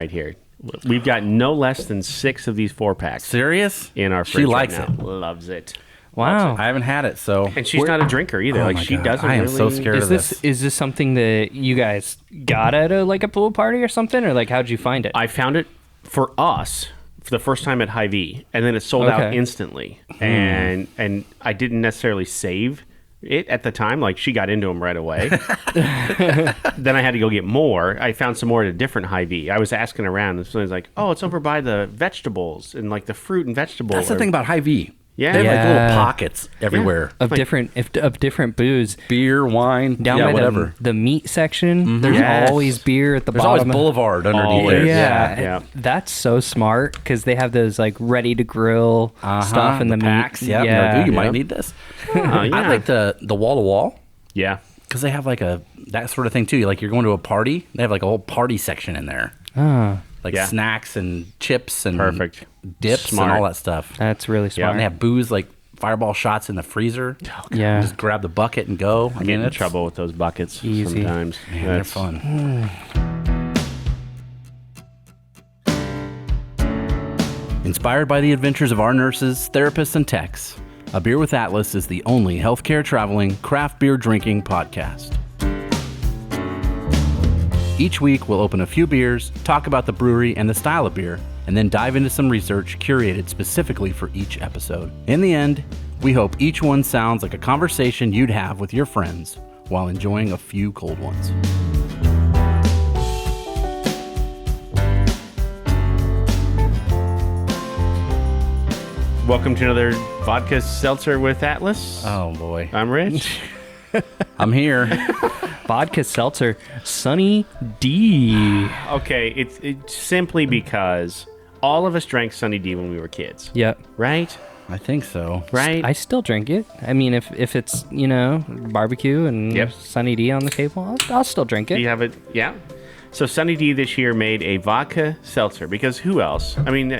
right here. We've got no less than 6 of these 4-packs. Serious? In our fridge. She likes right now. it. Loves it. Wow. I haven't had it, so. And she's not a drinker either. Oh like my she God. doesn't I am really. so scared of this. Is this something that you guys got at a pool party or something, or like how'd you find it? I found it for us for the first time at Hy-Vee, and then it sold out instantly. And I didn't necessarily save it at the time. Like she got into them right away. Then I had to go get more. I found some more at a different Hy-Vee. I was asking around, and someone's like, "Oh, it's over by the vegetables and like the fruit and vegetables." That's the thing about Hy-Vee. Yeah. They have like Yeah. little pockets everywhere. of different booze. Beer, wine, Down by whatever. the meat section, there's Yes. always beer at the There's bottom. always Boulevard underneath Always. there. Yeah, that's so smart because they have those like ready to grill stuff in the packs. meat. Yeah, Yeah. you might need this. yeah. I like the wall to wall Yeah. because they have like that sort of thing too. Like you're going to a party, they have like a whole party section in there, like Yeah. snacks and chips and Perfect. dips Smart. and all that stuff. That's really smart. And they have booze like Fireball shots in the freezer. Yeah. Just grab the bucket and go. I get in trouble with those buckets Easy. sometimes. Man, they're fun. Inspired by the adventures of our nurses, therapists, and techs, A Beer with Atlas is the only healthcare traveling, craft beer drinking podcast. Each week, we'll open a few beers, talk about the brewery and the style of beer, and then dive into some research curated specifically for each episode. In the end, we hope each one sounds like a conversation you'd have with your friends while enjoying a few cold ones. Welcome to another Vodka Seltzer with Atlas. Oh boy. I'm Rich. I'm here. Vodka Seltzer, Sunny D. Okay, it's simply because all of us drank Sunny D when we were kids, Yep. right? I think so. Right? I still drink it. I mean, if it's barbecue and Yep. Sunny D on the table, I'll still drink it. Do you have it? Yeah. So Sunny D this year made a vodka seltzer because who else? I mean,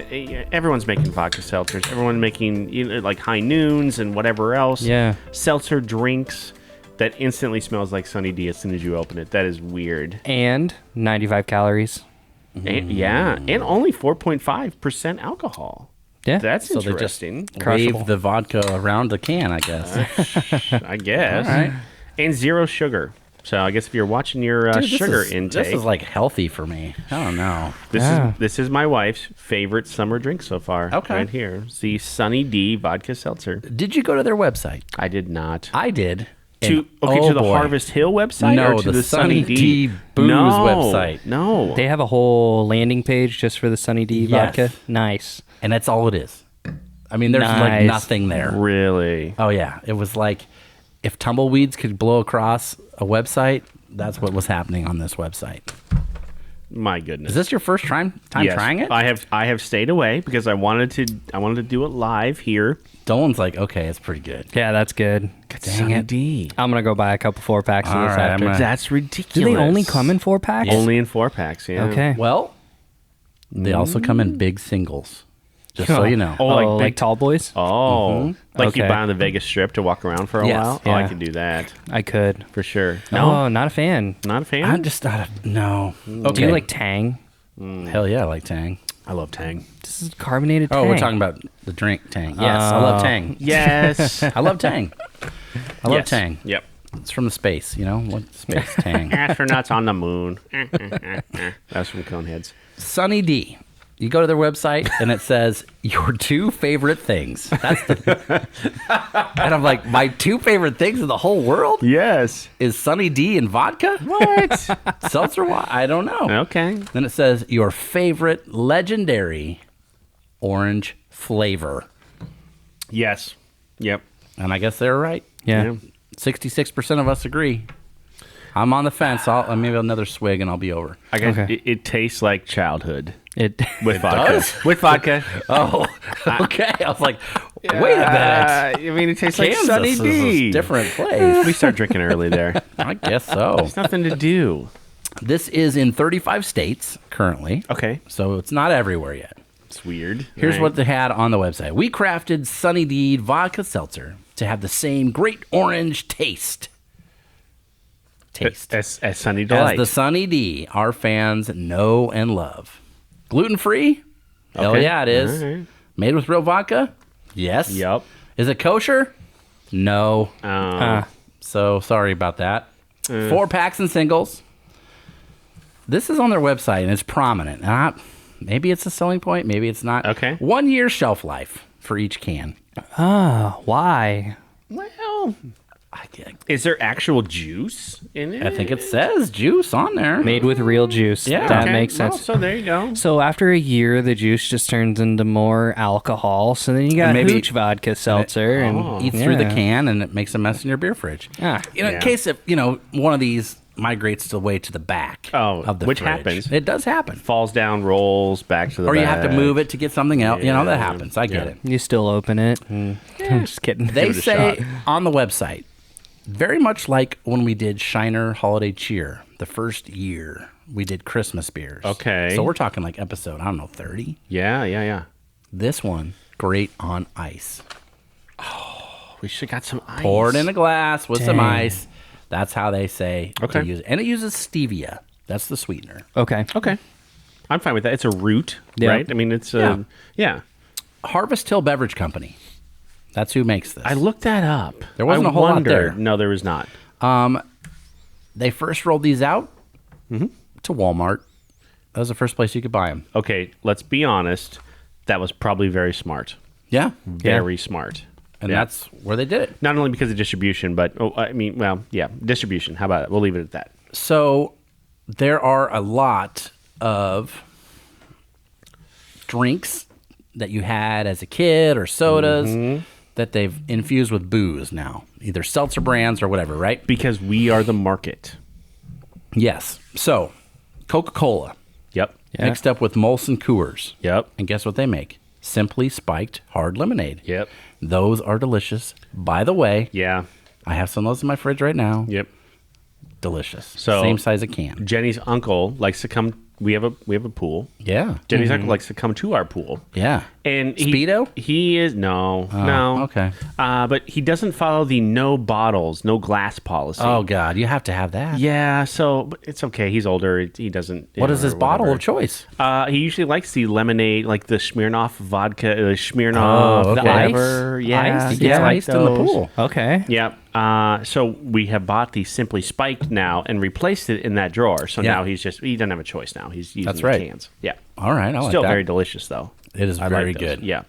everyone's making vodka seltzers. Everyone's making like High Noons and whatever else. Yeah. Seltzer drinks that instantly smells like Sunny D as soon as you open it. That is weird. And 95 calories. And, yeah, and only 4.5% alcohol. Yeah. That's So they just interesting. Crushable. wave the vodka around the can, I guess. I guess. All right. And 0 sugar. So I guess if you're watching your Dude, sugar this intake, is like healthy for me. I don't know. this is my wife's favorite summer drink so far. Okay. Right here. It's the Sunny D Vodka Seltzer. Did you go to their website? I did not. I did. To And, to the boy. Harvest Hill website No, or to the Sunny D Booze no, website. No. They have a whole landing page just for the Sunny D Yes. vodka. Nice. And that's all it is. I mean, there's like Nice. nothing there. Really? Oh, yeah. It was like if tumbleweeds could blow across a website, that's what was happening on this website. My goodness. Is this your first time Yes. trying it? I have stayed away because I wanted to do it live here. Dolan's like, okay, it's pretty good. Yeah, that's good. Dang it. D. I'm going to go buy a couple 4-packs of All this right, after. I'm gonna- That's ridiculous. Do they only come in 4-packs? Only in 4-packs, yeah. Okay. Well, they also come in big singles, just so you know. Oh, Oh, like like, big- tall boys? Oh, like you Okay. buy on the Vegas Strip to walk around for a Yes. while? Oh, I Yeah. could do that I could. for sure. No, not a fan. Not a fan? I'm just not no. Okay. Do you like Tang? Hell yeah, I like Tang. I love Tang. This is carbonated Oh, Tang. we're talking about the drink Tang. Yes, I love Tang. Yes. I love Tang. I love Yes. Tang. Yep. It's from the space, you know? What space Tang? Astronauts on the moon. That's from Coneheads. Sunny D. You go to their website and it says your 2 favorite things. That's the And I'm like, my 2 favorite things in the whole world Yes. is Sunny D and vodka? What? Seltzer wine? I don't know. Okay. Then it says your favorite legendary orange flavor. Yes. Yep. And I guess they're right. Yeah. 66% of us agree. I'm on the fence. Maybe another swig and I'll be over. I guess Okay. it tastes like childhood It with vodka. does? With vodka. Oh, okay. I was like, wait a minute. I mean, it tastes like Kansas Sunny is D. a different place. We start drinking early there. I guess so. There's nothing to do. This is in 35 states currently. Okay. So it's not everywhere yet. It's weird. Here's Right. what they had on the website. We crafted Sunny D Vodka Seltzer to have the same great orange taste. As Sunny As Delight. the Sunny D our fans know and love. Gluten-free? Hell Okay. yeah, it is. All right. Made with real vodka? Yes. Yep. Is it kosher? No. So sorry about that. 4 packs and singles. This is on their website, and it's prominent. Maybe it's a selling point. Maybe it's not. Okay. 1 year shelf life for each can. Why? Well, is there actual juice in it? I think it says juice on there. Made with real juice. Yeah. That Okay, makes sense. well, so there you go. So after a year, the juice just turns into more alcohol. So then you got maybe- Hooch Vodka Seltzer and Eats through the can, and it makes a mess in your beer fridge. Ah. In case if one of these migrates the way to the back of the which fridge. happens. It does happen. Falls down, rolls back to the Or you have to back. move it to get something else. Yeah. That happens. I get Yeah. it. You still open it. I'm just kidding. They it a say shot. on the website, very much like when we did Shiner Holiday Cheer the first year we did Christmas beers. Okay. So we're talking like episode, 30. Yeah. This one, great on ice. We should have got some ice. Pour it in a glass with some Dang. ice. That's how they say Okay. to use it. And it uses stevia. That's the sweetener. Okay. Okay. I'm fine with that. It's a root, Yeah. right? I mean, it's yeah. Harvest Hill Beverage Company. That's who makes this. I looked that up. There wasn't I a whole lot wondered. there. No, there was not. They first rolled these out to Walmart. That was the first place you could buy them. Okay, let's be honest. That was probably very smart. Yeah. Very smart. And Yeah. that's where they did it. Not only because of distribution, but distribution. How about it? We'll leave it at that. So there are a lot of drinks that you had as a kid or sodas that they've infused with booze now, either seltzer brands or whatever, right? Because we are the market. Yes. So Coca-Cola Yep. mixed up with Molson Coors. Yep. And guess what they make? Simply spiked hard lemonade. Yep. Those are delicious. By the way, Yeah. I have some of those in my fridge right now. Yep. Delicious. So- Same size of can. Jenny's uncle likes to come. We have a pool. Yeah. Jenny's uncle likes to come to our pool. Yeah. And Speedo? He is no. okay. But he doesn't follow the no bottles, no glass policy. Oh, God. You have to have that. Yeah, so but it's okay. He's older. He doesn't. What is his bottle of choice? He usually likes the lemonade, like the Smirnoff vodka, Smirnoff, Oh, okay. whatever. Ice? Yeah, Ice? He gets yeah, iced in the those. pool. Okay. Yeah. So we have bought the Simply Spiked now and replaced it in that drawer. So Yeah. now he doesn't have a choice now. He's using That's the right. cans. Yeah. All right. I like Still that. very delicious though. It is I very like those. good. Yeah.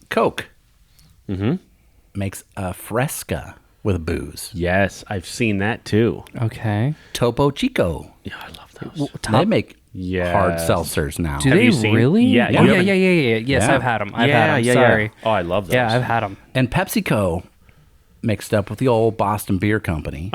Coke makes a Fresca with booze. Yes, I've seen that too. Okay. Topo Chico. Yeah, I love those. They make Yes. hard seltzers now. Do Have they you seen- really? Yeah, Oh, you yeah, haven't- yeah. Yes, Yeah. I've had them. I've had them. Sorry. Oh, I love those. Yeah, I've had them. And PepsiCo mixed up with the old Boston Beer Company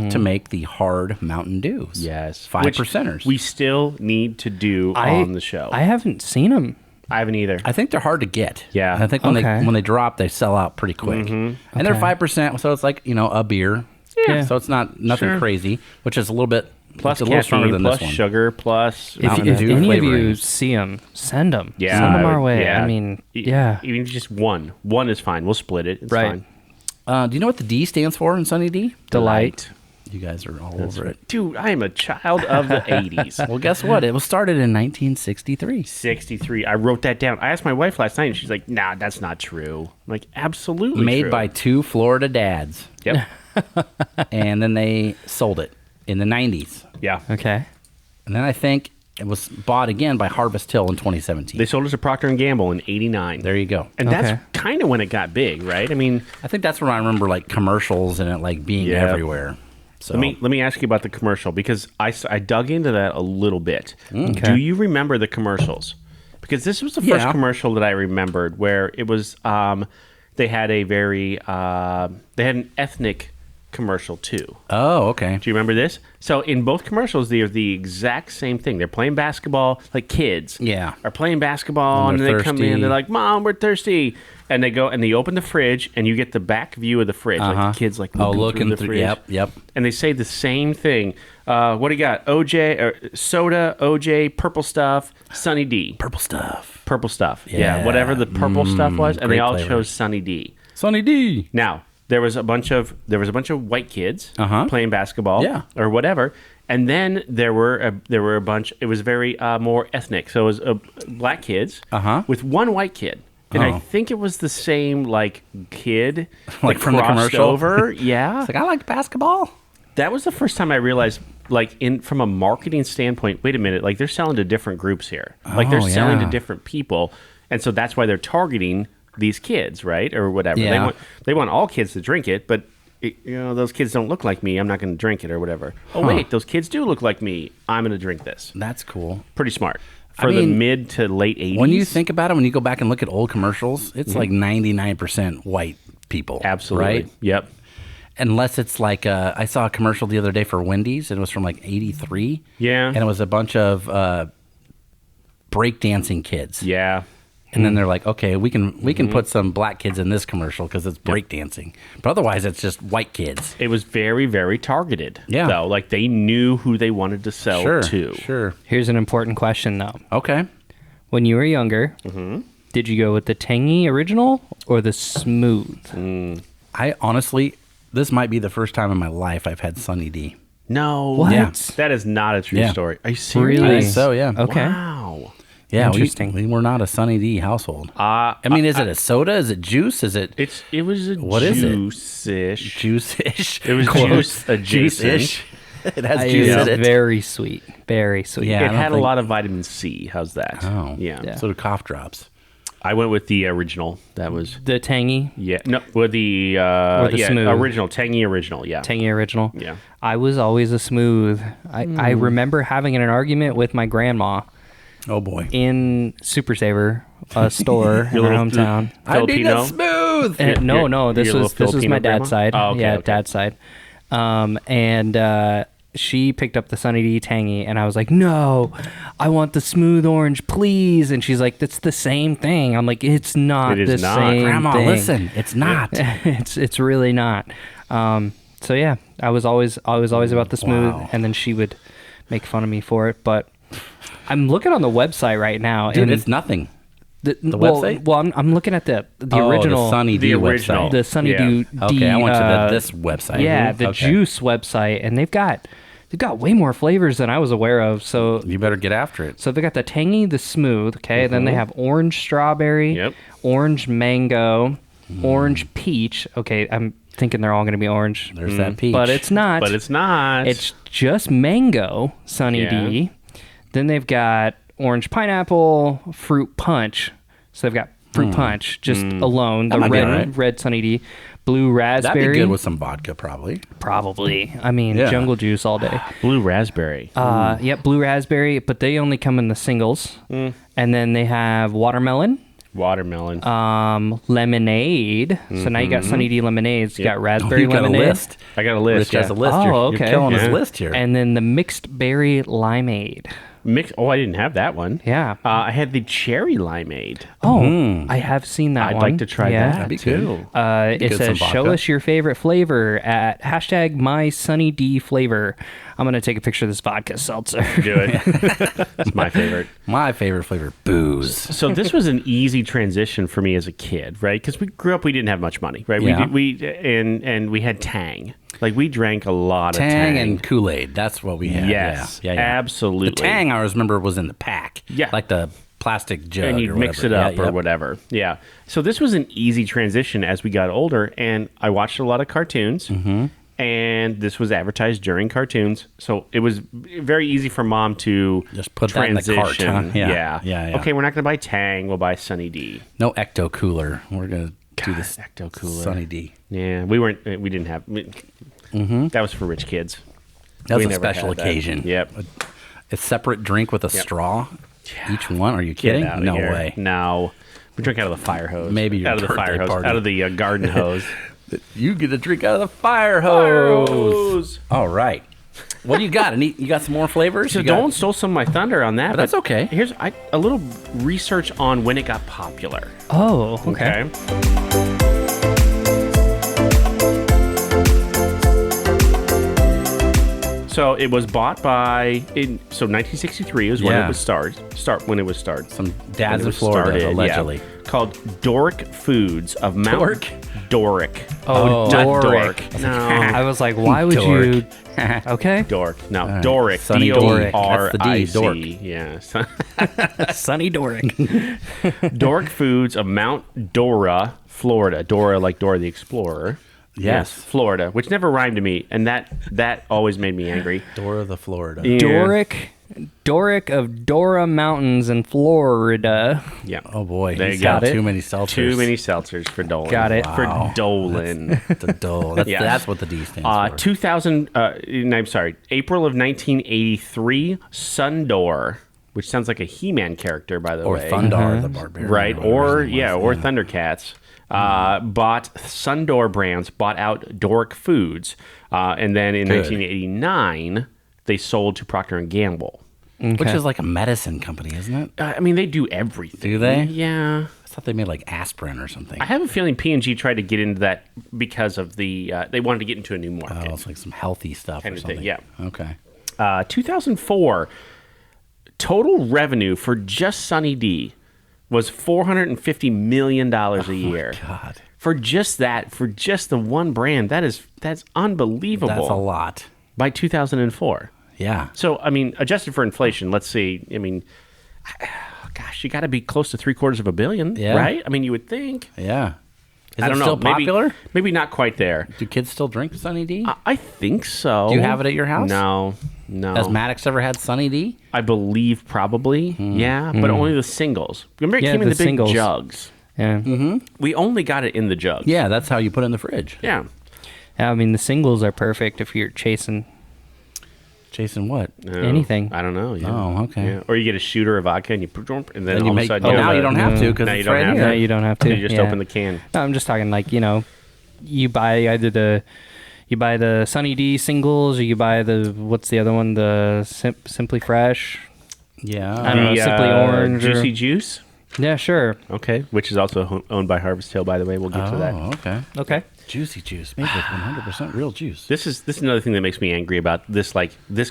to make the hard Mountain Dews. Yes. 5%ers. We still need to do on the show. I haven't seen them. I haven't either. I think they're hard to get. Yeah. And I think when Okay. they drop, they sell out pretty quick. And they're Okay. 5%, so it's like a beer. Yeah. So it's not nothing Sure. crazy, which is a little bit Plus it's a little stronger caffeine, than plus this one. sugar, plus If, Mountain if Dew any of you flavorings. see them, send them. yeah, Send them our way. yeah. I mean, E- yeah. Even just one. One is fine. We'll split it. It's Right. fine. Do you know what the D stands for in Sunny D? Delight. You guys are all over it. Dude, I am a child of the 80s. Well, guess what? It was started in 1963. 63. I wrote that down. I asked my wife last night, and she's like, nah, that's not true. I'm like, absolutely Made true. by 2 Florida dads. Yep. And then they sold it in the 90s. Yeah. Okay. And then I think it was bought again by Harvest Hill in 2017. They sold us to Procter & Gamble in 89. There you go. And Okay. that's kind of when it got big, right? I mean, I think that's when I remember like commercials and it like being Yeah. everywhere. So let me ask you about the commercial because I dug into that a little bit. Okay. Do you remember the commercials? Because this was the first Yeah. commercial that I remembered where it was they had a very they had an ethnic commercial too. Oh, okay. Do you remember this? So in both commercials, they're the exact same thing. They're playing basketball, like kids. Yeah. Are playing basketball, And and they're they come thirsty. in. They're like, "Mom, we're thirsty," and they go and they open the fridge, and you get the back view of the fridge, like the kids like looking through the fridge. Yep. And they say the same thing. What do you got? OJ, or soda, OJ, purple stuff, Sunny D, Purple stuff. purple stuff. Yeah, Yeah. whatever the purple stuff was, and they great all flavor. chose Sunny D. Sunny D. Now there was a bunch of white kids Uh-huh. playing basketball, Yeah. or whatever, And then there were a bunch. It was very more ethnic. So it was black kids with one white kid. And I think it was the same kid like from the commercial over. Yeah. It's like, I like basketball. That was the first time I realized from a marketing standpoint, wait a minute, they're selling to different groups here. They're selling to different people. And so that's why they're targeting these kids, right? Or whatever. Yeah. They want all kids to drink it, but those kids don't look like me. I'm not going to drink it or whatever. Oh, wait, those kids do look like me. I'm going to drink this. That's cool. Pretty smart. For the mid to late 80s. When you think about it, when you go back and look at old commercials, it's like 99% white people. Absolutely. Right? Yep. Unless it's I saw a commercial the other day for Wendy's, and it was from 83. Yeah. And it was a bunch of breakdancing kids. Yeah. And then they're like, okay, we can put some black kids in this commercial because it's breakdancing. But otherwise, it's just white kids. It was very, very targeted. Yeah. Though. They knew who they wanted to sell to. Sure. Here's an important question, though. Okay. When you were younger, did you go with the tangy original or the smooth? I honestly, this might be the first time in my life I've had Sunny D. No. What? Yeah. That is not a true story. Are you serious? Really? I think so, yeah. Okay. Wow. Yeah, Interesting. We were not a Sunny D household. I mean, is it a soda? Is it juice? Is it? It was a What is it? juice-ish. Juice-ish. It was juice adjacent. Juice-ish. It has It juice is in it. very sweet. Very sweet. Yeah. It I don't had a think- lot of vitamin C. How's that? Oh. Yeah. So do cough drops. I went with the original. That was The tangy, with the smooth. original tangy original. Yeah. tangy original. Yeah. I was always a smooth. I remember having an argument with my grandma Oh, boy. in Super Saver, a store in our hometown. I need Filipino? a smooth. And no, this your was little my Filipino dad's grandma? side. Oh, okay, yeah, okay. dad's side. And she picked up the Sunny D Tangy, and I was like, "No, I want the smooth orange, please." And she's like, "That's the same thing." I'm like, "It's not It is the not. same Grandma, thing. listen, it's not. it's really not." So yeah, I was always about the smooth, Wow. and then she would make fun of me for it. But I'm looking on the website right now, Dude, and it's nothing. the website? Well, I'm looking at the Oh, original, the Sunny D The original. website. the Sunny Yeah. D. Okay, I went to this website. Yeah, the Okay. Juice website, and they've got way more flavors than I was aware of. So You better get after it. they got the tangy, the smooth. Okay, then they have orange strawberry, Yep. orange mango, orange peach. Okay, I'm thinking they're all going to be orange. There's that peach. But it's not. But it's not. It's just mango, Sunny Yeah. D. Then they've got orange pineapple, fruit punch. So they've got fruit punch just alone. The might be red alright. red Sunny D, blue raspberry. That'd be good with some vodka, probably. Probably. I mean, Yeah. jungle juice all day. blue raspberry. Yep, blue raspberry, but they only come in the singles. And then they have watermelon, Watermelon. lemonade. So now you got Sunny D lemonades. You got raspberry you got lemonade. a list. I got a list. Rich has a list. Oh, You're okay. killing Yeah. his list here. And then the mixed berry limeade. Oh, I didn't have that one. Yeah. I had the cherry limeade. Oh, I have seen that I'd one. like to try Yeah. that That'd be too. good. It Get says, some show vodka. us your favorite flavor at hashtag my Sunny D flavor. I'm going to take a picture of this vodka seltzer. Do it. It's my favorite. My favorite flavor, booze. So this was an easy transition for me as a kid, right? Because we grew up, we didn't have much money, right? Yeah. And we had Tang. We drank a lot of Tang Tang. and Kool-Aid. That's what we had. Yes, Yeah. absolutely. The Tang, I remember, was in the pack. Yeah. Like the plastic jug. And you'd or mix it whatever. up Yeah, or yep. whatever. Yeah. So this was an easy transition as we got older, and I watched a lot of cartoons. Mm-hmm. And this was advertised during cartoons, so it was very easy for mom to Just put that in the transition. cart, huh? Yeah. Yeah. Okay, we're not going to buy Tang. We'll buy Sunny D. No Ecto Cooler. We're going to do this Ecto Cooler. Sunny D. Yeah, we didn't have. That was for rich kids. That's We a never special had that. occasion. Yep. A separate drink with a straw. Each one? Are you kidding? Get out of No here. way. No. We drink out of the fire hose. Maybe your out of the fire birthday hose. party. Out of the garden hose. You get a drink out of the fire hose. All right. What do you got? You got some more flavors? So You got- Dolan stole some of my thunder on that. But that's okay. Here's a little research on when it got popular. Oh, okay. So it was bought by 1963 is when Yeah. it was started. Some dads in Florida, allegedly. called Doric Foods of Mount... Doric. Oh, not Doric. Dork. No. I was like, why would you? Okay. Dork. No, Doric. Sunny Doric. That's the D, Dork. Yeah. Sunny Doric. Doric Foods of Mount Dora, Florida. Dora like Dora the Explorer. Yes. Florida, which never rhymed to me, and that always made me angry. Dora the Florida. Yeah. Doric of Dora Mountains in Florida. Yeah. Oh boy, There he's you got go. too many seltzers. Too many seltzers for Dolan. Got it. Wow. For Dolan. The Dole. That's, Yeah. that's what the D stands for. 2000. I'm sorry. April of 1983. Sundor, which sounds like a He-Man character, by the Or way. Thundar the Barbarian. Right, whatever or his name was. or Thundercats. Bought Sundor Brands, bought out Doric Foods, and then in 1989 they sold to Procter and Gamble. Which is like a medicine company, isn't it? I mean, they do everything. Do they? Yeah. I thought they made like aspirin or something. I have a feeling P&G tried to get into that because of the they wanted to get into a new market. Oh, it's like some healthy stuff Kind or of thing, something. yeah. Okay. 2004 total revenue for just Sunny D was $450 million a year. God. For just that, for just the one brand, that's unbelievable. That's a lot. By 2004. Yeah. So, I mean, adjusted for inflation, let's see. I mean, gosh, you got to be close to $750 million, Yeah. right? I mean, you would think. Yeah. Is I it don't know. still popular? Maybe not quite there. Do kids still drink Sunny D? I think so. Do you have it at your house? No. Has Maddox ever had Sunny D? I believe probably, yeah, but only the singles. Remember, it Yeah, came in the the big singles. jugs. Yeah. We only got it in the jugs. Yeah, that's how you put it in the fridge. Yeah. I mean, the singles are perfect if you're chasing Jason, what? No, Anything. I don't know. Yeah. Oh, okay. Yeah. Or you get a shooter of vodka and you put, and then Then all you of a make. sudden Oh, you now have you a- don't have to because Now you it's don't right have here. No, you don't have to. You just yeah. open the can. No, I'm just talking like, you buy either the Sunny D singles or you buy what's the other one? The Simply Fresh. Yeah. I don't know, The, Simply Orange or- Juicy Juice. Yeah, sure. Okay, which is also owned by Harvest Hill, by the way. We'll get to that. Oh, okay. Okay. Juicy juice made with 100% real juice. This is another thing that makes me angry about this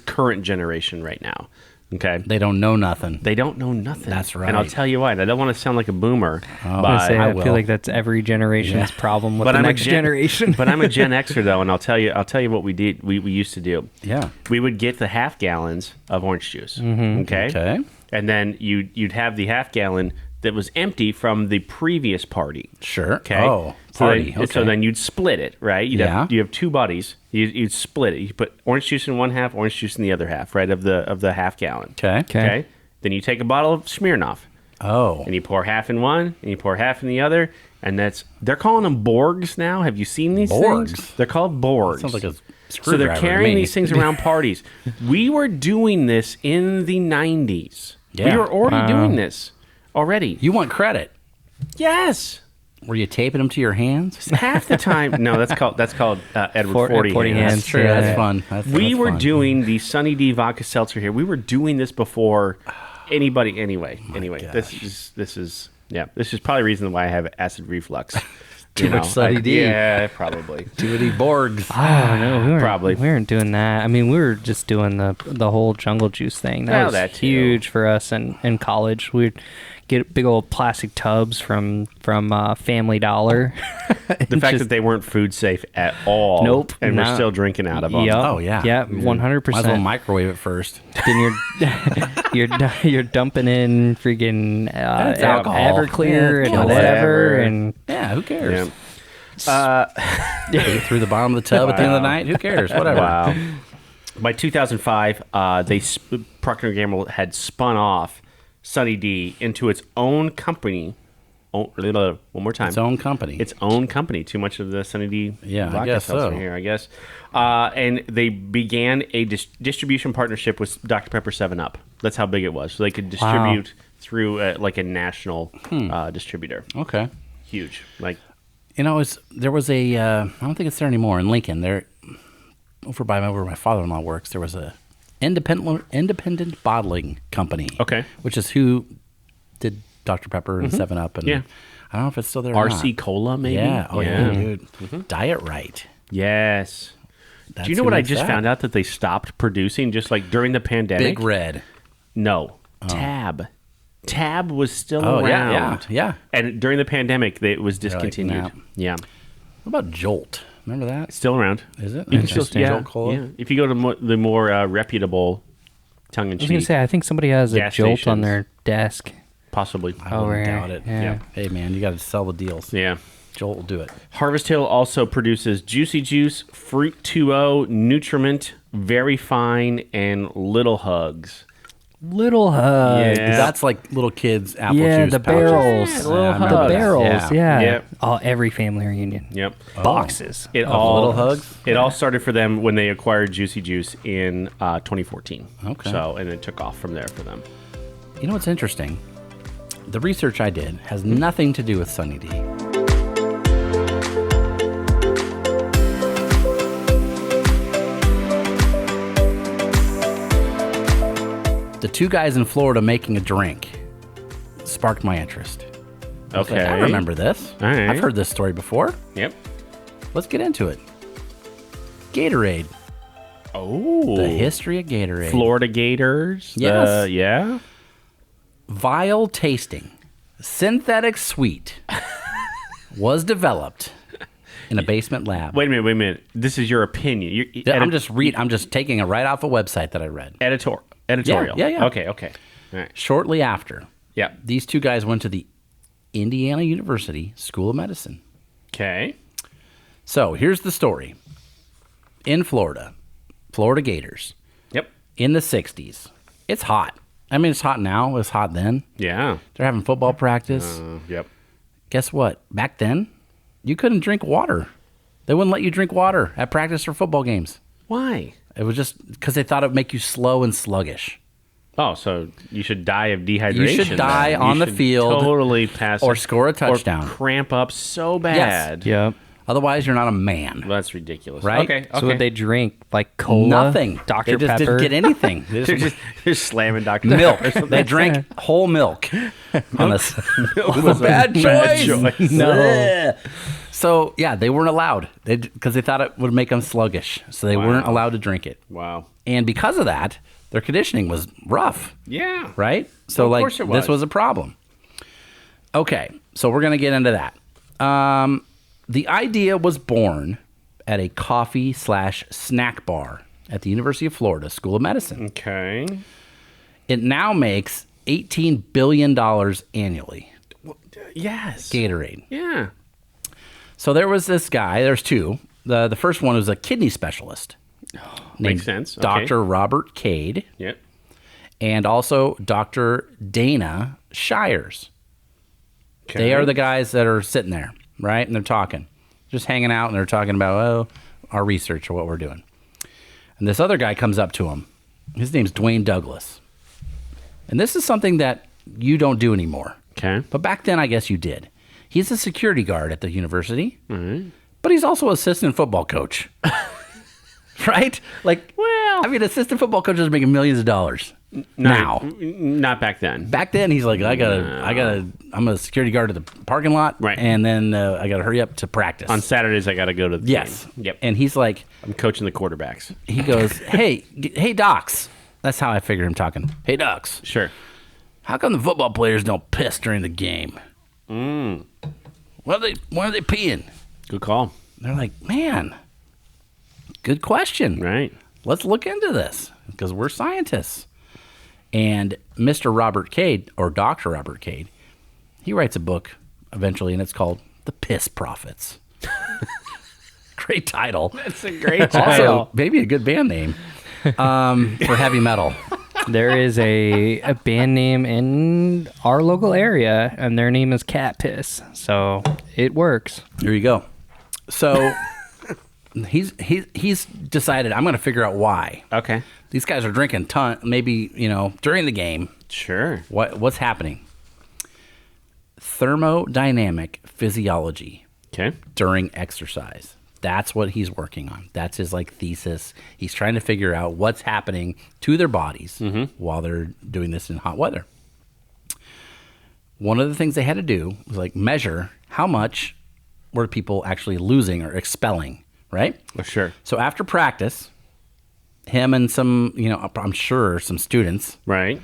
current generation right now. Okay, They don't know nothing. they don't know nothing. That's right. And I'll tell you why. I don't want to sound like a boomer, Oh. but I will. feel like that's every generation's problem with but the I'm next a generation. But I'm a Gen Xer though, and I'll tell you what we did. We used to do. Yeah. We would get the half gallons of orange juice. Okay. Okay. And then you'd have the half gallon that was empty from the previous party. Sure. Okay. Oh, So party. then, Okay. so then you'd split it, right? You have two buddies. You'd split it. You put orange juice in one half, orange juice in the other half, right? Of the half gallon. Okay. Okay. Then you take a bottle of Smirnoff Oh. and you pour half in one and you pour half in the other, and they're calling them Borgs now. Have you seen these Borgs? things? They're called Borgs. Sounds like a So screwdriver. they're to carrying me. these things around parties. We were doing this in the 90s. Yeah. We were already Wow. doing this already. You want credit? Yes. Were you taping them to your hands? Half the time. No, that's called Edward 40 40 hands. hands. That's true. Yeah. That's fun. That's We were fun. doing the Sunny D Vodka Seltzer here. We were doing this before anybody. Anyway, this is probably the reason why I have acid reflux. Too much Sunny D. Yeah, probably. Too many Borgs. Oh no, we weren't, Probably. we weren't doing that. I mean, we were just doing the whole jungle juice thing. That Well, was that too. huge for us in college. We'd get big old plastic tubs from Family Dollar. The fact that they weren't food safe at all. Nope, And we're not- still drinking out of them. Yep. Oh, yeah. Yeah, 100%. Might as well microwave it first. Then you're dumping in freaking That's alcohol. Everclear Yeah, and whatever. whatever, and Yeah, who cares? Yeah. They threw the bottom of the tub at the end of the night. Who cares? Whatever. Wow. By 2005, Procter & Gamble had spun off Sunny D into its own company. One more time. Its own company. Its own company. Too much of the Sunny D Yeah, I vodka guess seltzer so. here, I guess. And they began a distribution partnership with Dr. Pepper 7-Up. That's how big it was. So they could distribute through like a national distributor. Okay. Huge. Like, There was a, I don't think it's there anymore, in Lincoln. There, over where my father-in-law works, there was a independent bottling company. Okay. Which is who did Dr. Pepper and 7-Up. And Yeah. I don't know if it's still there or RC not. Cola, maybe? Yeah. Oh, yeah, dude. Diet Right. Yes. That's Do you know who what I makes just that. found out that they stopped producing just like during the pandemic? Big Red. No. Tab. Tab was still Oh, around. yeah. And during the pandemic, it was discontinued. nah. Yeah. What about Jolt? Remember that? Still around. Is it? You can still, Interesting. yeah, Jolt Cola? yeah. If you go to the more reputable I was going to tongue-in-cheek, say, I think somebody has a gas Jolt on stations. their desk. possibly. I wouldn't doubt it. Yeah. Hey, man, you got to sell the deals. Yeah. Jolt will do it. Harvest Hill also produces Juicy Juice, Fruit 2.0, Nutriment, Very Fine, and Little Hugs. Little Hugs. Yeah. That's like little kids' apple Yeah, juice the pouches. barrels. Yeah, Yeah, Little I remember The Hugs. that. barrels, yeah. Yep. Oh, every family reunion. Yep. Boxes. It Oh, all Little Hugs? It all started for them when they acquired Juicy Juice in 2014. Okay. So, and it took off from there for them. You know what's interesting? The research I did has nothing to do with Sunny D. The two guys in Florida making a drink sparked my interest. I was like, Okay. I remember this. All right. I've heard this story before. Yep. Let's get into it. Gatorade. Oh. The history of Gatorade. Florida Gators. Yes. Yeah. Vile tasting, synthetic sweet was developed in a basement lab. Wait a minute. This is your opinion. I'm just taking it right off a website that I read. Editorial. Yeah. Okay. All right. Shortly after, Yeah. these two guys went to the Indiana University School of Medicine. Okay. So here's the story. In Florida Gators, Yep. in the 60s, it's hot. I mean, it's hot now. It was hot then. Yeah. They're having football practice. Yep. Guess what? Back then, you couldn't drink water. They wouldn't let you drink water at practice or football games. Why? It was just because they thought it would make you slow and sluggish. Oh, so you should die of dehydration. You should die then. on You the should field totally pass or it. score a touchdown. Or cramp up so bad. Yep. Otherwise, you're not a man. Well, that's ridiculous. Right? Okay. So what they drink, like cola, Nothing. Dr. They just Pepper. didn't get anything. They They're just just slamming Dr. milk. Pepper or something. They drank whole milk. On this. was a bad bad choice. choice. No. So yeah, they weren't allowed because they thought it would make them sluggish. So they weren't allowed to drink it. Wow. And because of that, their conditioning was rough. Yeah. Right? So Of like course it this was a problem. Okay, so we're gonna get into that. The idea was born at a coffee/snack bar at the University of Florida School of Medicine. Okay. It now makes $18 billion annually. Yes. Gatorade. Yeah. So there was this guy. There's two. The first one was a kidney specialist. named Makes sense. Okay. Dr. Robert Cade. Yep. And also Dr. Dana Shires. Okay. They are the guys that are sitting there, right? And they're talking, just hanging out, and they're talking about, our research or what we're doing. And this other guy comes up to him. His name's Dwayne Douglas. And this is something that you don't do anymore. Okay. But back then, I guess you did. He's a security guard at the university, Mm-hmm. but he's also assistant football coach. Right? Like, Well, I mean, assistant football coaches are making millions of dollars now. Not back then. Back then, he's like, I'm a security guard at the parking lot, Right. And then I got to hurry up to practice. On Saturdays, I got to go to the Yes. game. Yep. And he's like, I'm coaching the quarterbacks. he goes, hey, docs. That's how I figure him talking. Hey, docs. Sure. How come the football players don't piss during the game? Why are they peeing? Good call. They're like, man, good question. Right. Let's look into this because we're scientists. And Mr. Robert Cade, or Dr. Robert Cade, he writes a book eventually, and it's called The Piss Prophets. Great title. That's a great Also, title. maybe a good band name for heavy metal. There is a band name in our local area, and their name is Cat Piss. So it works. There you go. So he's decided I'm going to figure out why Okay. these guys are drinking maybe during the game. Sure. What's happening? Thermodynamic physiology Okay. during exercise. That's what he's working on. That's his thesis. He's trying to figure out what's happening to their bodies while they're doing this in hot weather. One of the things they had to do was measure how much were people actually losing or expelling, right? Well, sure. So after practice, him and some, I'm sure some students Right.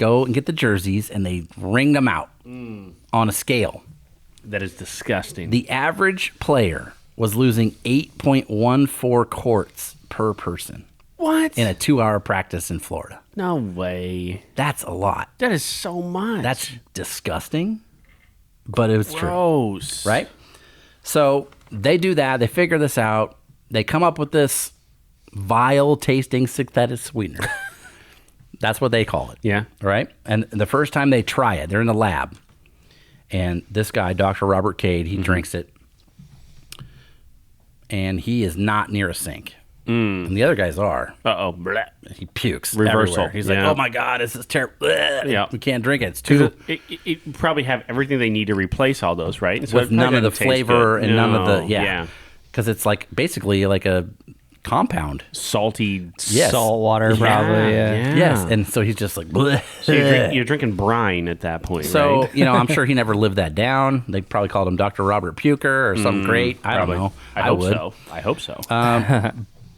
go and get the jerseys, and they ring them out on a scale. That is disgusting. The average player was losing 8.14 quarts per person. What? In a 2-hour practice in Florida. No way. That's a lot. That is so much. That's disgusting, but it was true. Gross. Right? So they do that. They figure this out. They come up with this vile-tasting synthetic sweetener. That's what they call it. Yeah. Right? And the first time they try it, they're in the lab. And this guy, Dr. Robert Cade, he drinks it. And he is not near a sink. And the other guys are. Uh-oh. Blah. He pukes Reversal. everywhere. He's like, oh my God, this is terrible. Yeah. We can't drink it. It's too... It probably have everything they need to replace all those, right? So with none of the flavor and none of the... Yeah. Because it's like basically like a compound. Salty. Yes. Salt water, probably. Yeah. Yes. And so he's just like... Bleh. So you're drinking brine at that point, So, right? I'm sure he never lived that down. They probably called him Dr. Robert Puker or something great. I don't know. I hope so.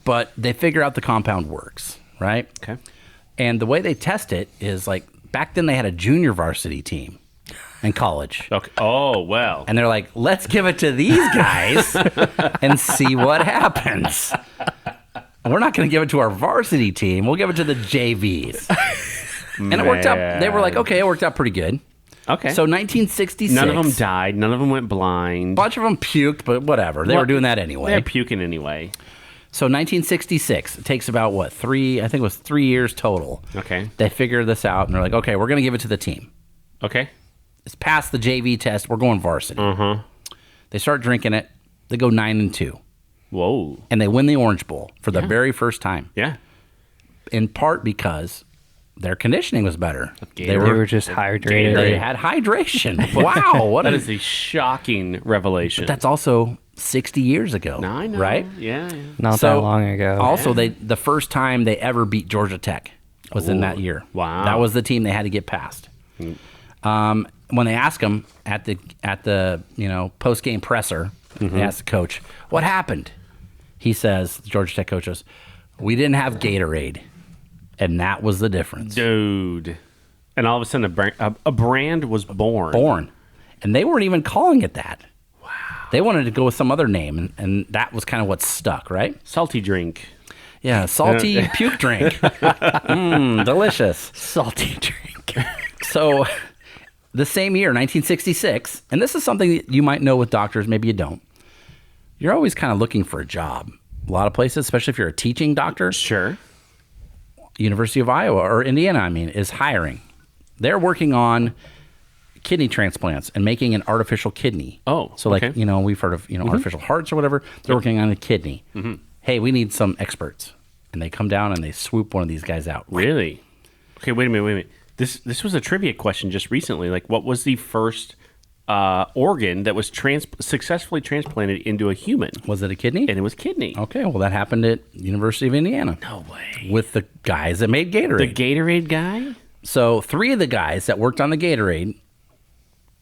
But they figure out the compound works, right? Okay. And the way they test it is like, back then they had a junior varsity team in college. Okay. Oh, well. And they're like, let's give it to these guys and see what happens. We're not going to give it to our varsity team. We'll give it to the JVs. And it worked out. They were like, okay, it worked out pretty good. Okay. So 1966. None of them died. None of them went blind. A bunch of them puked, but whatever. They were doing that anyway. They're puking anyway. So 1966, it takes about, I think it was 3 years total. Okay. They figure this out, and they're like, okay, we're going to give it to the team. Okay. It's past the JV test. We're going varsity. Uh-huh. They start drinking it. They go 9-2. Whoa. And they win the Orange Bowl for the very first time. Yeah. In part because their conditioning was better. They were just hydrated. They had hydration. Wow. That is a shocking revelation. That's also 60 years ago. No, I know. Right? Yeah. Not that long ago. Also, the first time they ever beat Georgia Tech was in that year. Wow. That was the team they had to get past. When they ask him at the post game presser, they ask the coach, "What happened?" He says, the Georgia Tech coach goes, "We didn't have Gatorade, and that was the difference." Dude. And all of a sudden, a brand was born. And they weren't even calling it that. Wow. They wanted to go with some other name, and that was kind of what stuck, right? Salty drink. Yeah, salty puke drink. Delicious. Salty drink. So the same year, 1966, and this is something that you might know with doctors, maybe you don't. You're always kind of looking for a job. A lot of places, especially if you're a teaching doctor. Sure. University of Iowa, or Indiana, is hiring. They're working on kidney transplants and making an artificial kidney. Oh, so like, okay. We've heard of, artificial hearts or whatever. They're working on a kidney. Mm-hmm. Hey, we need some experts. And they come down and they swoop one of these guys out. Really? Okay, wait a minute. This was a trivia question just recently. Like, what was the first organ that was successfully transplanted into a human? Was it a kidney? And it was kidney. Okay, well, that happened at University of Indiana. No way. With the guys that made Gatorade. The Gatorade guy? So 3 of the guys that worked on the Gatorade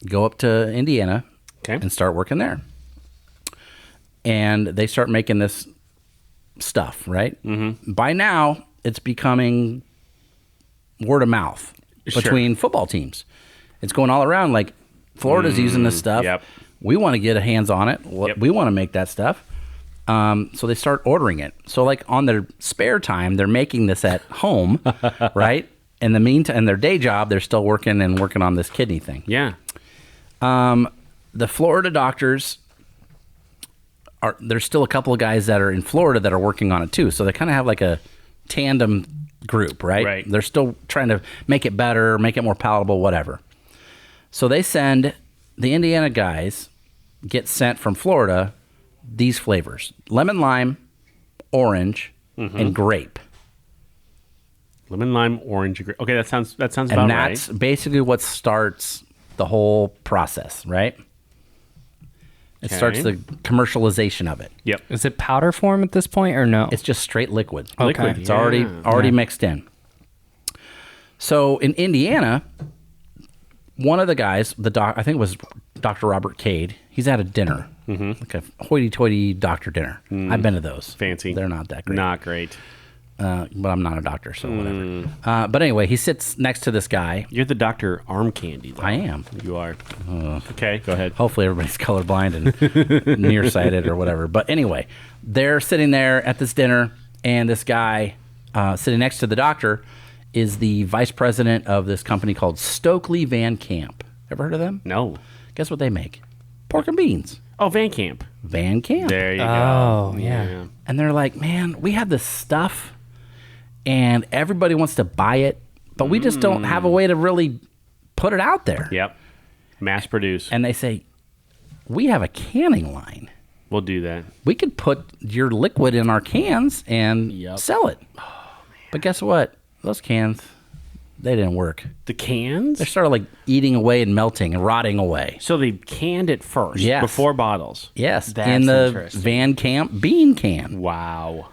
go up to Indiana and start working there. And they start making this stuff, right? Mm-hmm. By now, it's becoming word of mouth between football teams. It's going all around like, Florida's using this stuff. Yep. We want to get a hands on it. Yep. We want to make that stuff. So they start ordering it. So like on their spare time, they're making this at home, right? In the meantime, in their day job, they're still working on this kidney thing. Yeah. The Florida doctors there's still a couple of guys that are in Florida that are working on it too. So they kind of have like a tandem group, right? Right. They're still trying to make it better, make it more palatable, whatever. So they send the Indiana guys get sent from Florida these flavors: lemon, lime, orange, and grape. Lemon, lime, orange, grape. Okay, that sounds about right. And that's basically what starts the whole process, right? It starts the commercialization of it. Yep. Is it powder form at this point or no? It's just straight liquid. Okay. Liquid. It's already mixed in. So in Indiana, one of the guys, I think it was Dr. Robert Cade, he's at a dinner, like a hoity-toity doctor dinner. I've been to those. Fancy. They're not that great. Not great. but I'm not a doctor, so whatever. But anyway, he sits next to this guy. You're the Dr. Arm Candy, though. I am. You are. Okay, go ahead. Hopefully everybody's colorblind and nearsighted or whatever. But anyway, they're sitting there at this dinner, and this guy sitting next to the doctor is the vice president of this company called Stokely Van Camp. Ever heard of them? No. Guess what they make? Pork and beans. Oh, Van Camp. Van Camp. There you go. Oh, yeah. And they're like, man, we have this stuff, and everybody wants to buy it, but we just don't have a way to really put it out there. Yep. Mass produce. And they say, we have a canning line. We'll do that. We could put your liquid in our cans and sell it. Oh, man. But guess what? Those cans, they didn't work. The cans? They started like eating away and melting and rotting away. So they canned it first before bottles. Yes, That's in the interesting. Van Camp bean can. Wow.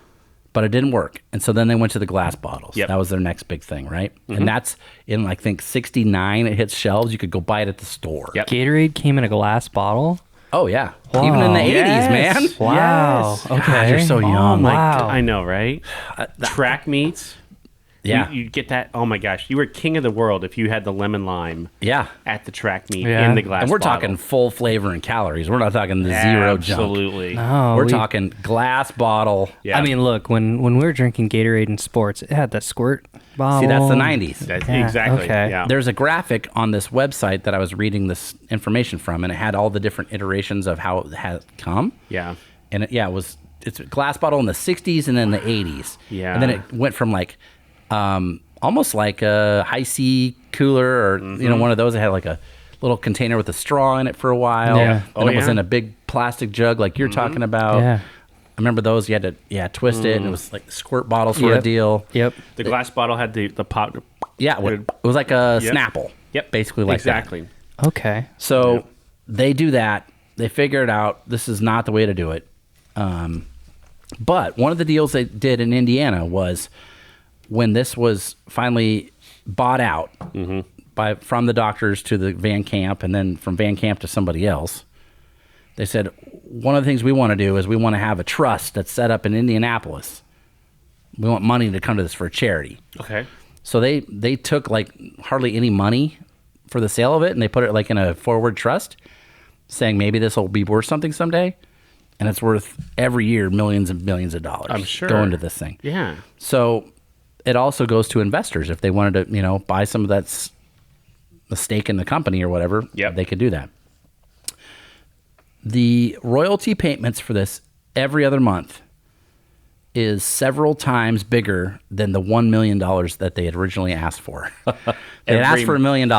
But it didn't work. And so then they went to the glass bottles. Yep. That was their next big thing, right? And that's in, I think, 69. It hits shelves. You could go buy it at the store. Yep. Gatorade came in a glass bottle. Oh, yeah. Wow. Even in the 80s, Yes. man. Wow. Yes. Okay. God, you're so young. Oh, wow. I know, right? Track meets. Yeah. You get that. Oh, my gosh. You were king of the world if you had the lemon lime Yeah. at the track meet Yeah. in the glass And we're bottle. talking full flavor and calories. We're not talking the zero junk. Absolutely. No, We're we- talking glass bottle. Yeah. I mean, look, when we were drinking Gatorade in sports, it had the squirt bottle. See, that's the 90s. That's Yeah, exactly. okay. Yeah. There's a graphic on this website that I was reading this information from, and it had all the different iterations of how it had come. Yeah. And it's a glass bottle in the 60s and then the 80s. Yeah. And then it went from like almost like a high C cooler or one of those that had like a little container with a straw in it for a while. Yeah. And it was yeah. in a big plastic jug like you're talking about. Yeah. I remember those. You had to twist it, and it was like a squirt bottle sort of deal. Yep. The glass bottle had the pop. Yeah, it was like a Yep. Snapple. Yep. Basically like exactly. that. Okay. So they do that. They figure it out. This is not the way to do it. But one of the deals they did in Indiana was when this was finally bought out from the doctors to the Van Camp, and then from Van Camp to somebody else. They said, one of the things we want to do is we want to have a trust that's set up in Indianapolis. We want money to come to this for a charity. Okay. So they took like hardly any money for the sale of it, and they put it like in a forward trust, saying maybe this will be worth something someday. And it's worth every year millions and millions of dollars. I'm sure. Going to this thing. Yeah. So it also goes to investors. If they wanted to, buy some of that a stake in the company or whatever, Yep. they could do that. The royalty payments for this every other month is several times bigger than the $1 million that they had originally asked for. They had asked for $1 million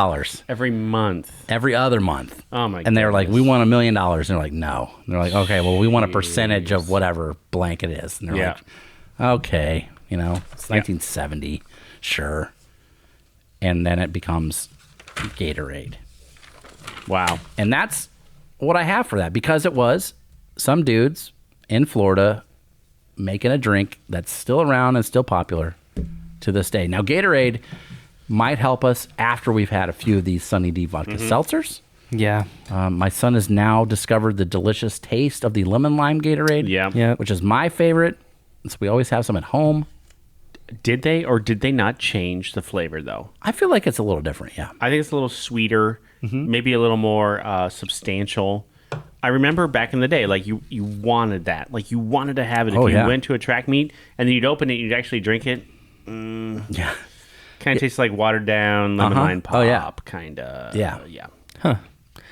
Every month. every other month. Oh, my And they were like, goodness. we want $1 million. And they're like, no. And they're like, okay, well, we want a percentage of whatever blank it is. And they're Yeah. like, okay, it's 1970. Sure. And then it becomes Gatorade. Wow. And that's what I have for that, because it was some dudes in Florida making a drink that's still around and still popular to this day. Now, Gatorade might help us after we've had a few of these Sunny D Vodka Seltzers. Yeah. My son has now discovered the delicious taste of the lemon lime Gatorade, Yeah. Yeah. which is my favorite. So we always have some at home. Did they or did they not change the flavor, though? I feel like it's a little different, yeah. I think it's a little sweeter, maybe a little more substantial. I remember back in the day, like you wanted that. Like you wanted to have it. If Oh, you yeah. went to a track meet and then you'd open it, you'd actually drink it. Yeah. Kind of tastes like watered down lemon lime pop. Oh, yeah. Kind of. Yeah. Yeah. Huh.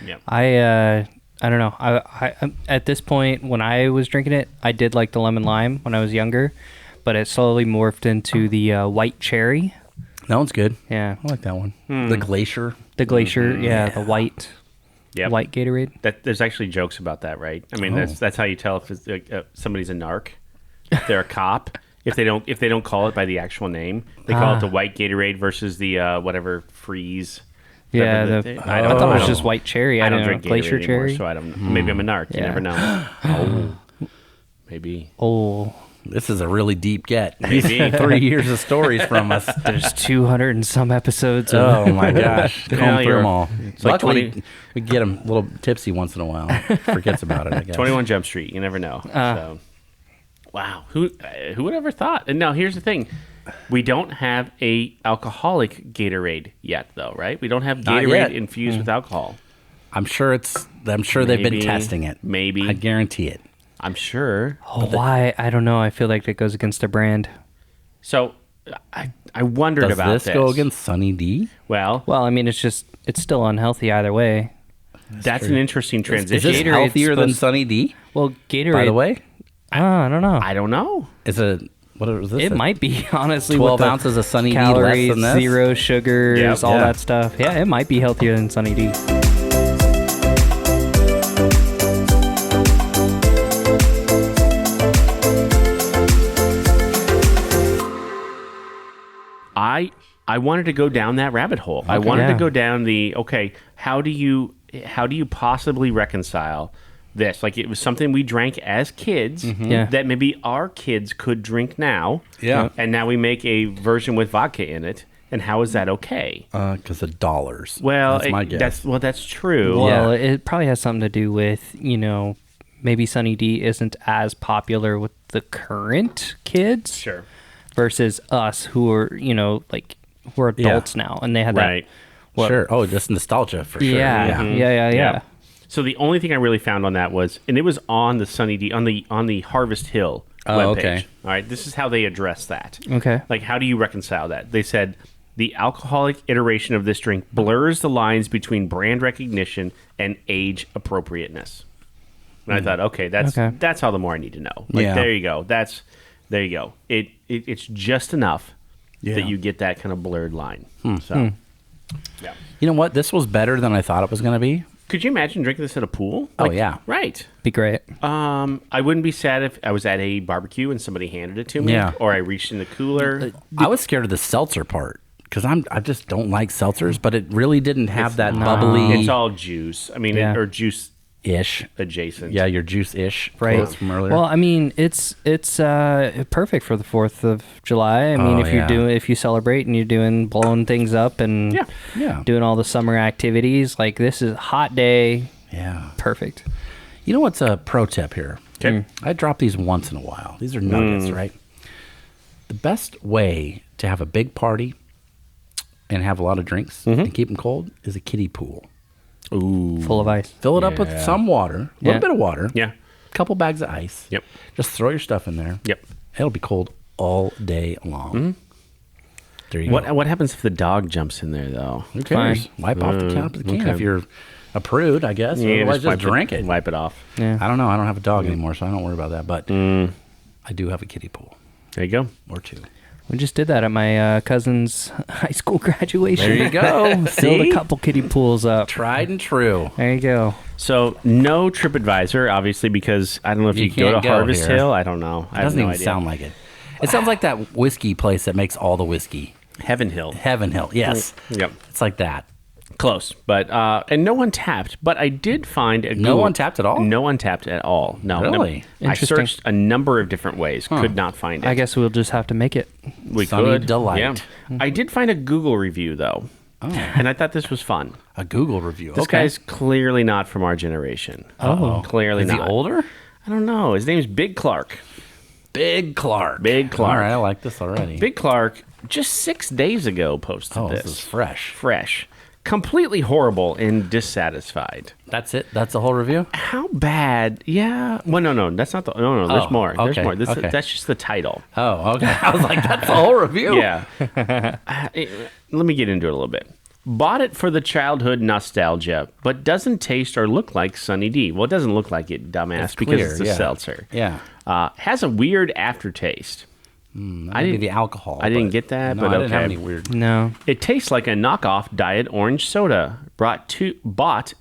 Yeah. I don't know. I at this point when I was drinking it, I did like the lemon lime when I was younger, but it slowly morphed into the white cherry. That one's good. Yeah. I like that one. The Glacier. The glacier. Yeah. The white. Yep. White Gatorade. That there's actually jokes about that, right? I mean, that's how you tell if it's, somebody's a narc, if they're a cop. If they don't call it by the actual name, they call it the white Gatorade versus the whatever freeze. Yeah. I I don't thought it was know. just white cherry. I don't know. drink Glacier Gatorade cherry. anymore, so I don't know. Maybe I'm a narc. You Yeah. never know. Oh, maybe. Oh, This is a really deep get. Maybe. 3 years of stories from us. there's 200 and some episodes. Of Oh my gosh. Yeah, Comb through you're- them all. it's like Luckily, 20 we get him a little tipsy once in a while. Forgets about it, I guess. 21 Jump Street. You never know. So Wow. Who would ever thought? And now here's the thing. We don't have a alcoholic Gatorade yet, though, right? We don't have Gatorade infused with alcohol. I'm sure they've been testing it. Maybe. I guarantee it. I'm sure. Oh, why? I don't know. I feel like that goes against the brand. So I wondered about this. Does this go against Sunny D? Well, I mean, it's still unhealthy either way. That's an interesting Is transition. this healthier than Sunny D? Well, Gatorade. By the way, I don't know. I don't know. What is this? It might be, honestly. 12 with the ounces of Sunny D calories, less than this? 0 sugars, all Yeah. that stuff. Yeah, it might be healthier than Sunny D. I wanted to go down that rabbit hole. I wanted to go down how do you possibly reconcile this? Like, it was something we drank as kids that maybe our kids could drink now. Yeah. And now we make a version with vodka in it. And how is that okay? Because of dollars. Well, that's my guess. That's true. Well, it probably has something to do with, maybe Sunny D isn't as popular with the current kids. Sure. Versus us who are, we're adults now. And they had right. that. Sure. Oh, just nostalgia for sure. Yeah. So the only thing I really found on that was, and it was on the Sunny D, on the Harvest Hill webpage. Okay. All right. This is how they address that. Okay. Like, how do you reconcile that? They said, the alcoholic iteration of this drink blurs the lines between brand recognition and age appropriateness. And I thought, okay, that's all the more I need to know. Like, there you go. There you go. It's just enough that you get that kind of blurred line. So, yeah. You know what? This was better than I thought it was going to be. Could you imagine drinking this at a pool? Oh, yeah. Right. Be great. I wouldn't be sad if I was at a barbecue and somebody handed it to me. Yeah. Or I reached in the cooler. I was scared of the seltzer part because I just don't like seltzers, but it really didn't have that bubbly. It's all juice. I mean, or juice-ish adjacent. Yeah, your juice-ish Right. quotes from earlier. Well, I mean, it's perfect for the 4th of July. I mean, if you celebrate and you're blowing things up and doing all the summer activities, like, this is a hot day. Yeah. Perfect. You know what's a pro tip here? Okay. I drop these once in a while. These are nuggets, right? The best way to have a big party and have a lot of drinks and keep them cold is a kiddie pool. Ooh. Full of ice. Fill it up with some water, a little bit of water. Yeah. A couple bags of ice. Yep. Just throw your stuff in there. Yep. It'll be cold all day long. There you go. What happens if the dog jumps in there, though? Who cares? Fine. Wipe off the top of the can if you're a prude, I guess. Yeah, Otherwise, just drink it. Wipe it off. Yeah. I don't know. I don't have a dog anymore, so I don't worry about that. But I do have a kiddie pool There you go. or two. We just did that at my cousin's high school graduation. There you go. Filled See? a couple kiddie pools up. Tried and true. There you go. So, no TripAdvisor, obviously, because I don't know if you go can't to go Harvest here. Hill. I don't know. It doesn't even sound like it. It sounds like that whiskey place that makes all the whiskey. Heaven Hill. Heaven Hill. Yes. Yep. It's like that. Close. But, and no Untapped. But I did find a No Untapped at all? No Untapped at all. No. Really? I Interesting. searched a number of different ways. Could not find it. I guess we'll just have to make it. we Sunny could. Delight. Yeah. I did find a Google review, though. Oh. And I thought this was fun. A Google review. This guy's clearly not from our generation. Oh. Clearly Is he not. older? I don't know. His name's Big Clark. Big Clark. Big Clark. All right, I like this already. Big Clark just 6 days ago posted Oh, this. this is fresh. Fresh. Completely horrible and dissatisfied. That's it? That's the whole review? How bad? Yeah. Well, no. That's not the... No, there's Oh, more. There's okay, more. okay. That's just the title. Oh, okay. I was like, that's the whole review? Yeah. Let me get into it a little bit. Bought it for the childhood nostalgia, but doesn't taste or look like Sunny D. Well, it doesn't look like it, dumbass, It's because clear, it's a yeah. seltzer. Yeah. Has a weird aftertaste. I didn't the alcohol. I didn't but- get that, no, but I didn't have okay. any weird. No. It tastes like a knockoff Diet Orange soda. Bought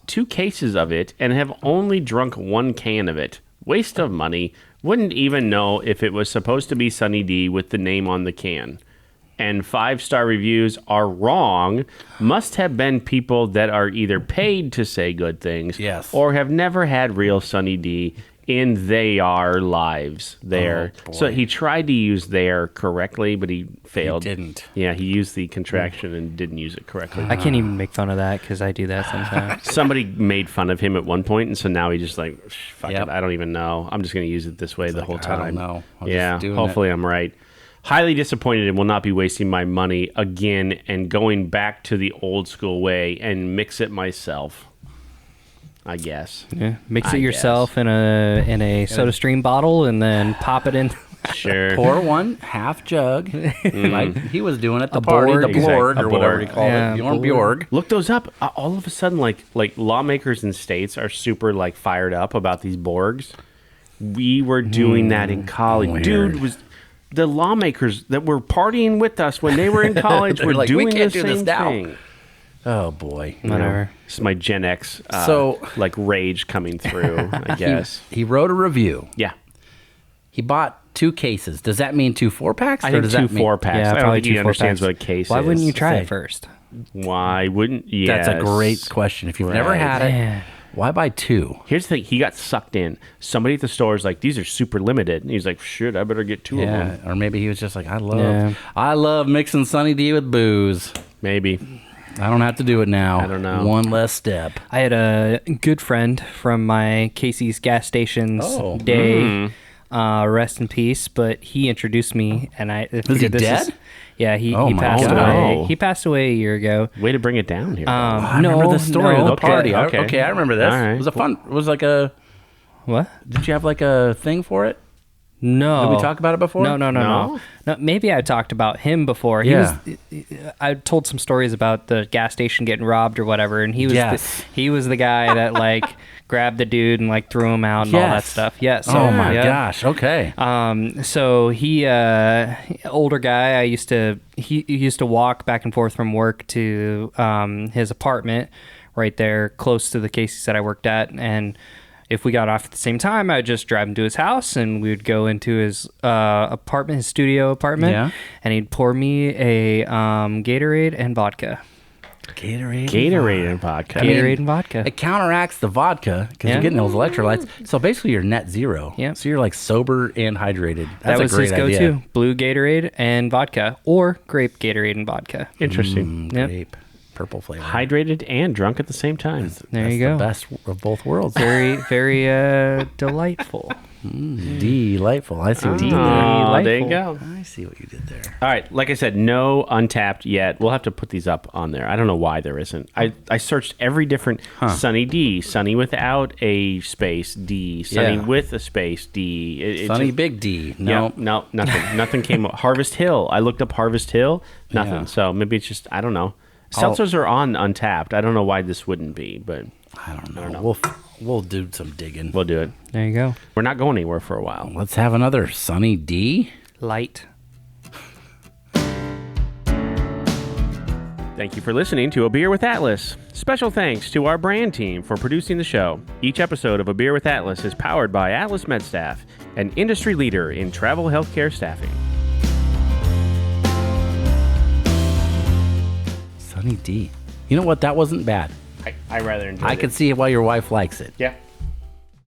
2 cases of it and have only drunk 1 can of it. Waste of money. Wouldn't even know if it was supposed to be Sunny D with the name on the can. And 5-star reviews are wrong. Must have been people that are either paid to say good things Yes. or have never had real Sunny D in their lives there. So he tried to use their correctly, but he failed. He didn't. Yeah, he used the contraction and didn't use it correctly. I can't even make fun of that because I do that sometimes. Somebody made fun of him at one point, and so now he just like, fuck Yep. it, I don't even know. I'm just going to use it this way the whole time. I don't know. Yeah, hopefully I'm right. Highly disappointed and will not be wasting my money again and going back to the old school way and mix it myself. I guess. Yeah, mix it yourself in a Soda Stream bottle and then pop it in. Sure. Pour one half jug, like he was doing at the party, Borg. the Borg Exactly. or whatever you call Yeah, it, Bjorn Borg. Bjorg. Look those up. All of a sudden, like lawmakers in states are super like fired up about these Borgs. We were doing that in college. Weird. Dude, was the lawmakers that were partying with us when they were in college were like, doing "We can't the do this same now." thing. Oh boy. Whatever. This is my Gen X So- like rage coming through, I guess. He wrote a review. Yeah. He bought 2 cases. Does that mean 2 4-packs? I think does 2 that mean 4-packs. Yeah, I don't probably think he 2 understands 4-packs. what a case Why is. wouldn't you try Say. it first? Why wouldn't you? That's a great question. If you've never Right. had it, Man. why buy 2? Here's the thing. He got sucked in. Somebody at the store is like, these are super limited. And he's like, shit, I better get 2 of Yeah, them. or maybe he was just like, I Yeah. love mixing Sunny D with booze. Maybe. I don't have to do it now. I don't know. One less step. I had a good friend from my Casey's gas stations Oh. day. Rest in peace. But he introduced me, and I he figured this dead? Yeah, he Oh my passed God. away. No. He passed away a year ago. Way to bring it down here. I No, remember the story no. of the Okay, party. okay. I remember this. All right. It was a fun. It was like a. What? Did you have like a thing for it? No. Did we talk about it before? No. Maybe I talked about him before. Yeah. I told some stories about the gas station getting robbed or whatever, and he was Yes. he was the guy that like grabbed the dude and like threw him out and all that Yes. stuff. Yeah. So, Oh my yeah. gosh. Okay. So he, older guy. He used to walk back and forth from work to his apartment right there, close to the Casey's that I worked at, and if we got off at the same time, I'd just drive him to his house, and we would go into his apartment, his studio apartment, Yeah. and he'd pour me a Gatorade and vodka. Gatorade and vodka. Gatorade and vodka. It counteracts the vodka because Yeah. you're getting those electrolytes. So basically, you're net zero. Yeah. So you're like sober and hydrated. That's That was a great his go-to: idea. blue Gatorade and vodka, or grape Gatorade and vodka. Interesting. Yep. Grape, purple flavor. Hydrated and drunk at the same time. There That's you go. The best of both worlds. Very, very delightful. D-lightful. I see what you did there. Oh, there you Delightful. go. I see what you did there. All right, like I said, no Untapped yet. We'll have to put these up on there. I don't know why there isn't. I searched every different Sunny D, Sunny without a space D, Sunny Yeah. with a space D. It Sunny just- Big D. Yeah, No. no, nothing. Nothing came up. Harvest Hill. I looked up Harvest Hill. Nothing. Yeah. So maybe it's just, I don't know. Seltzers are on Untapped. I don't know why this wouldn't be, but I don't know. We'll do some digging. we'll do it. There you go. We're not going anywhere for a while. Let's have another Sunny D. Light. Thank you for listening to A Beer with Atlas. Special thanks to our brand team for producing the show. Each episode of A Beer with Atlas is powered by Atlas MedStaff, an industry leader in travel healthcare staffing. Sunny D. You know what? That wasn't bad. I rather enjoy I could see why your wife likes it. Yeah.